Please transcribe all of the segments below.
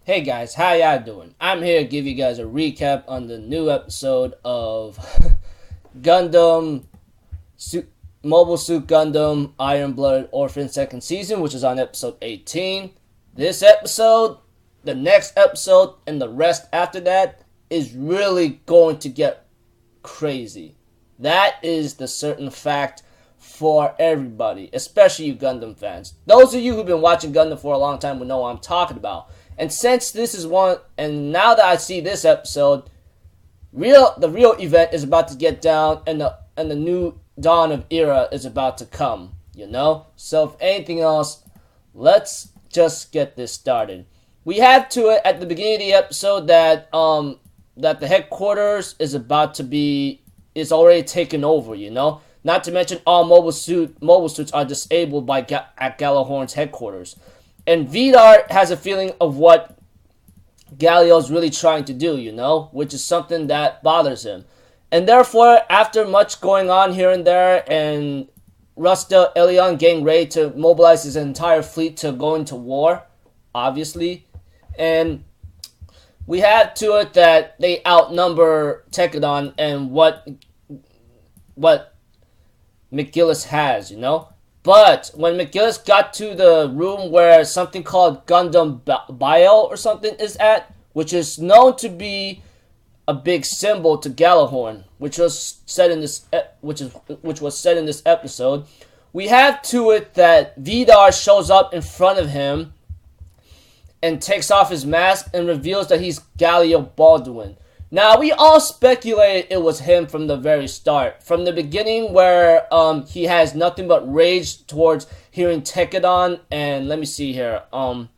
Hey guys, how y'all doing? I'm here to give you guys a recap on the new episode of Gundam Mobile Suit Gundam Iron Blooded Orphan second season, which is on episode 18. This episode, the next episode, and the rest after that is really going to get crazy. That is the certain fact for everybody, especially you Gundam fans. Those of you who've been watching Gundam for a long time will know what I'm talking about. And since this is one, and now that I see this episode, the real event is about to get down, and the new dawn of era is about to come. You know. So if anything else, let's just get this started. We have to it at the beginning of the episode that the headquarters is already taken over. You know. Not to mention all mobile suits are disabled at Gjallarhorn's headquarters. And Vidar has a feeling of what Galio's really trying to do, you know, which is something that bothers him. And therefore, after much going on here and there, and Rusta Elion getting ready to mobilize his entire fleet to go into war, obviously, and we have to it that they outnumber Tekadon and what McGillis has, you know. But when McGillis got to the room where something called Gundam Bio or something is at, which is known to be a big symbol to Gjallarhorn, which was said in this episode, we have to it that Vidar shows up in front of him and takes off his mask and reveals that he's Galio Baldwin. Now, we all speculated it was him from the very start. From the beginning where he has nothing but rage towards hearing Tekadon and, let me see here, and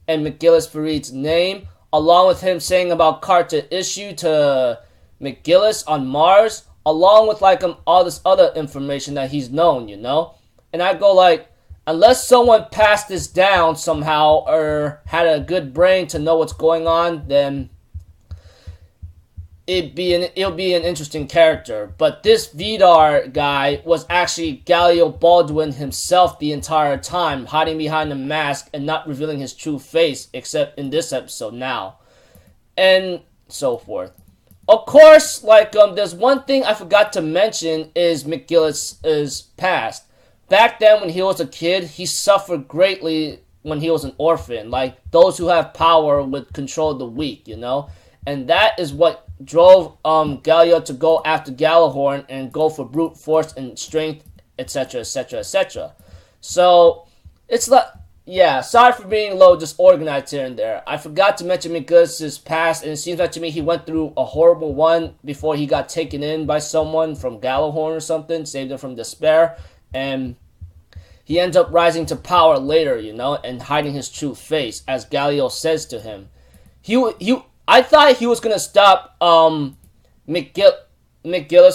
McGillis Farid's name, along with him saying about Carta issue to McGillis on Mars, along with all this other information that he's known, you know? And I go like, unless someone passed this down somehow or had a good brain to know what's going on, then it'll be an interesting character. But this Vidar guy was actually Galio Baldwin himself the entire time, hiding behind a mask and not revealing his true face, except in this episode now. And so forth. Of course, there's one thing I forgot to mention is McGillis' past. Back then when he was a kid, he suffered greatly when he was an orphan. Like, those who have power would control the weak, you know? And that is what drove Galio to go after Gjallarhorn and go for brute force and strength, etc., etc., etc. So, it's like, yeah, sorry for being a little disorganized here and there. I forgot to mention McGillis' past, and it seems like to me he went through a horrible one before he got taken in by someone from Gjallarhorn or something, saved him from despair, and he ends up rising to power later, you know, and hiding his true face, as Galio says to him. I thought he was gonna stop McGillis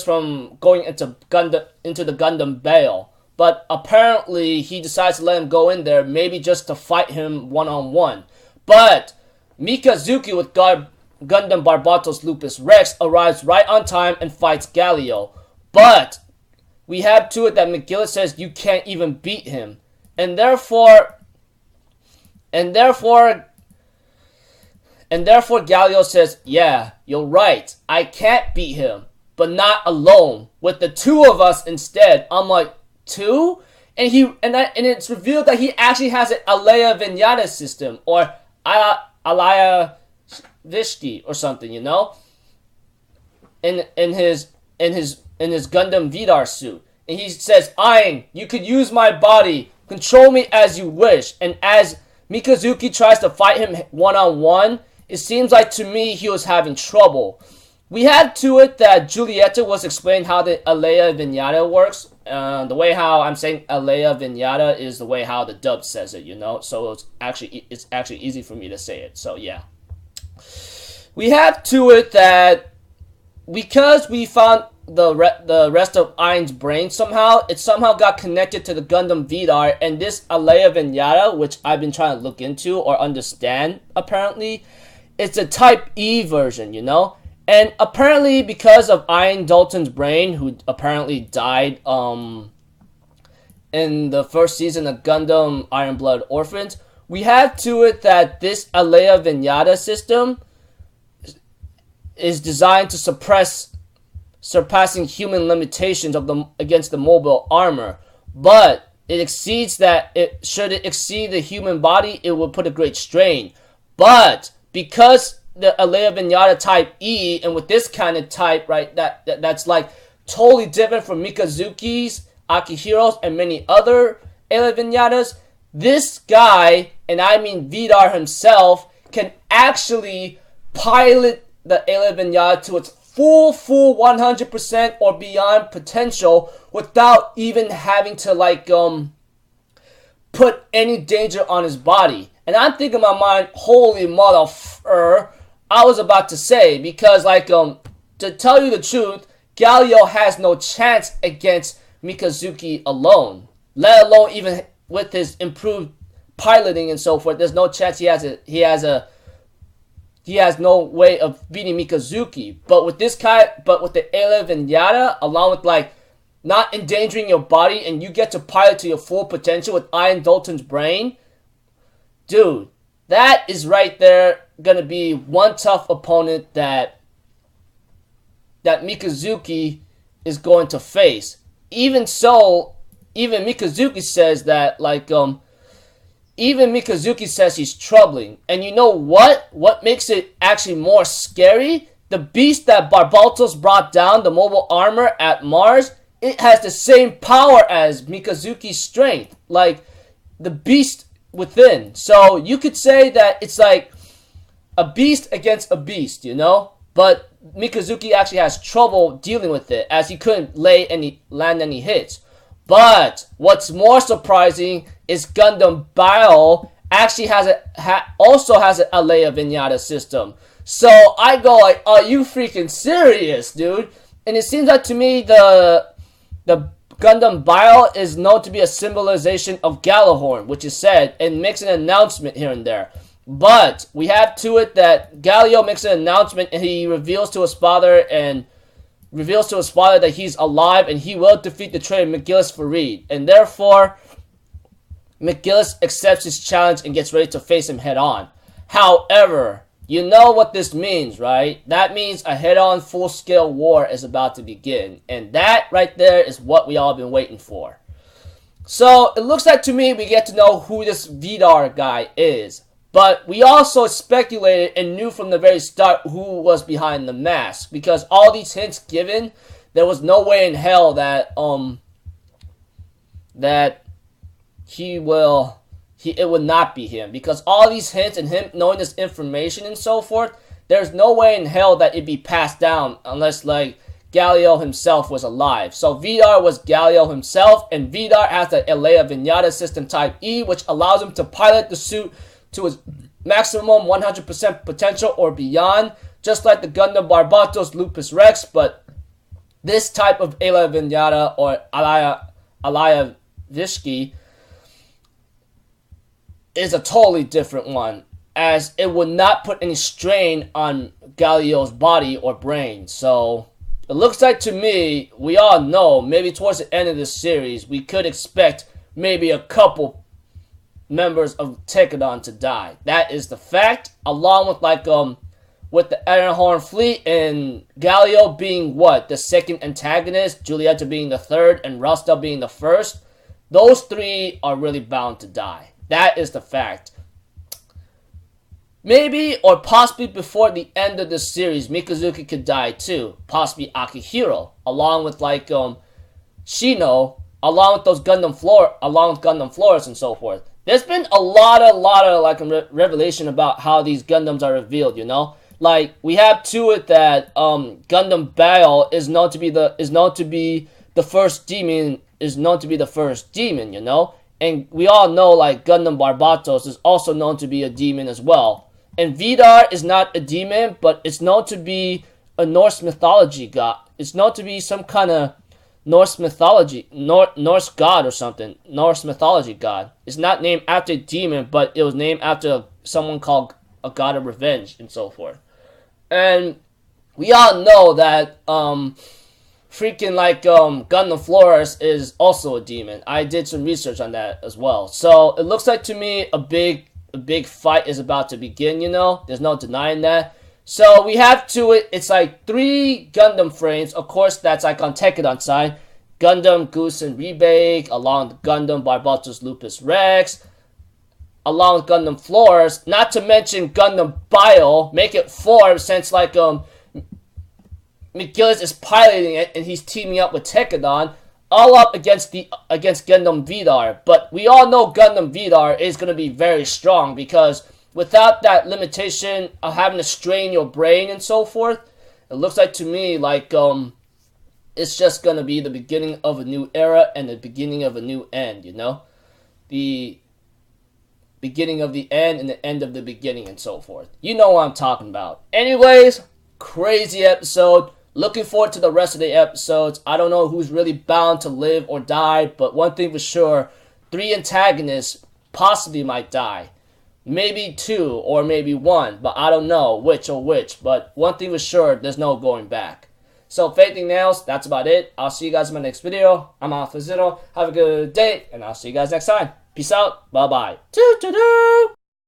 from going into the Gundam Bale, but apparently he decides to let him go in there, maybe just to fight him one-on-one. But Mikazuki with Gundam Barbatos Lupus Rex arrives right on time and fights Galio. But we have to it that McGillis says you can't even beat him, and therefore Galio says, yeah, you're right. I can't beat him, but not alone. With the two of us instead. I'm like, two? And it's revealed that he actually has an Alea Vinyata system, or Alaya Vishti or something, you know? In his Gundam Vidar suit. And he says, Aang, you could use my body, control me as you wish. And as Mikazuki tries to fight him one-on-one, it seems like to me he was having trouble. We had to it that Julieta was explaining how the Alea Vinyata works. The way how I'm saying Alea Vinyata is the way how the dub says it, you know. So it's actually easy for me to say it. So yeah, we have to it that because we found the rest of Ain's brain somehow, it somehow got connected to the Gundam Vidar, and this Alea Vinyata, which I've been trying to look into or understand, apparently, it's a Type E version, you know? And apparently because of Ian Dalton's brain, who apparently died in the first season of Gundam Iron Blood Orphans, we have to it that this Alea Vignata system is designed to surpassing human limitations against the mobile armor, but it exceeds that. Should it exceed the human body, it would put a great strain. But because the Alea Vignata type E, and with this kind of type, right, that's like totally different from Mikazuki's, Akihiro's, and many other Alea Vignatas, this guy, and I mean Vidar himself, can actually pilot the Alea Vignata to its full 100% or beyond potential without even having to put any danger on his body. And I'm thinking in my mind, holy motherfucker, I was about to say, because to tell you the truth, Galio has no chance against Mikazuki alone, let alone even with his improved piloting and so forth. There's no chance he has no way of beating Mikazuki. But with the Alea Vignata, along with not endangering your body, and you get to pilot to your full potential with Iron Dalton's brain, dude, that is right there gonna be one tough opponent that Mikazuki is going to face. Even so, even Mikazuki says that even Mikazuki says he's troubling. And you know what? What makes it actually more scary? The beast that Barbaltos brought down, the mobile armor at Mars, it has the same power as Mikazuki's strength. Like, the beast within. So, you could say that it's like a beast against a beast, you know? But Mikazuki actually has trouble dealing with it, as he couldn't land any hits. But what's more surprising is Gundam Bio actually also has an Alea Vignata system. So I go are you freaking serious, dude? And it seems like to me the Gundam Bio is known to be a symbolization of Gjallarhorn, which is said, and makes an announcement here and there. But we have to it that Galio makes an announcement, and he reveals to his father that he's alive and he will defeat the traitor McGillis Farid. And therefore, McGillis accepts his challenge and gets ready to face him head on. However, you know what this means, right? That means a head-on full-scale war is about to begin. And that right there is what we all been waiting for. So, it looks like to me we get to know who this Vidar guy is. But we also speculated and knew from the very start who was behind the mask. Because all these hints given, there was no way in hell that it would not be him. Because all these hints and him knowing this information and so forth, there's no way in hell that it'd be passed down unless Galio himself was alive. So Vidar was Galio himself, and Vidar has the Alea Vignata system type E, which allows him to pilot the suit to its maximum 100% potential or beyond, just like the Gundam Barbatos Lupus Rex. But this type of Alea Vignata or Alea Vishki is a totally different one, as it would not put any strain on Galio's body or brain. So it looks like to me, we all know, maybe towards the end of this series, we could expect maybe a couple members of Tekadon to die. That is the fact, along with with the Ehrenhorn fleet and Galio being the second antagonist, Giulietta being the third, and Rasta being the first. Those three are really bound to die. That is the fact. Maybe or possibly before the end of this series, Mikazuki could die too. Possibly Akihiro, along with Shino, along with those Gundam Floras and so forth. There's been a lot of revelation about how these Gundams are revealed, you know? We have to it that Gundam Baal is known to be the first demon, you know? And we all know Gundam Barbatos is also known to be a demon as well. And Vidar is not a demon, but it's known to be a Norse mythology god. It's known to be some kind of Norse mythology, Norse god or something. Norse mythology god. It's not named after a demon, but it was named after someone called a god of revenge and so forth. And we all know that Gundam Floras is also a demon. I did some research on that as well. So it looks like to me a big a big fight is about to begin, you know? There's no denying that. So we have it's like 3 Gundam frames. Of course, that's like on Tekadon side. Gundam Goose and Rebake, along with Gundam Barbatos Lupus Rex, along with Gundam Floors, not to mention Gundam Bio. Make it 4 since like McGillis is piloting it and he's teaming up with Tekadon, all up against Gundam Vidar. But we all know Gundam Vidar is going to be very strong because without that limitation of having to strain your brain and so forth, it looks like to me like it's just going to be the beginning of a new era and the beginning of a new end, you know? The beginning of the end and the end of the beginning and so forth. You know what I'm talking about. Anyways, crazy episode. Looking forward to the rest of the episodes. I don't know who's really bound to live or die, but one thing for sure, 3 antagonists possibly might die. Maybe 2 or maybe 1, but I don't know which. But one thing for sure, there's no going back. So, if anything else, that's about it. I'll see you guys in my next video. I'm Alpha Zero. Have a good day, and I'll see you guys next time. Peace out. Bye-bye.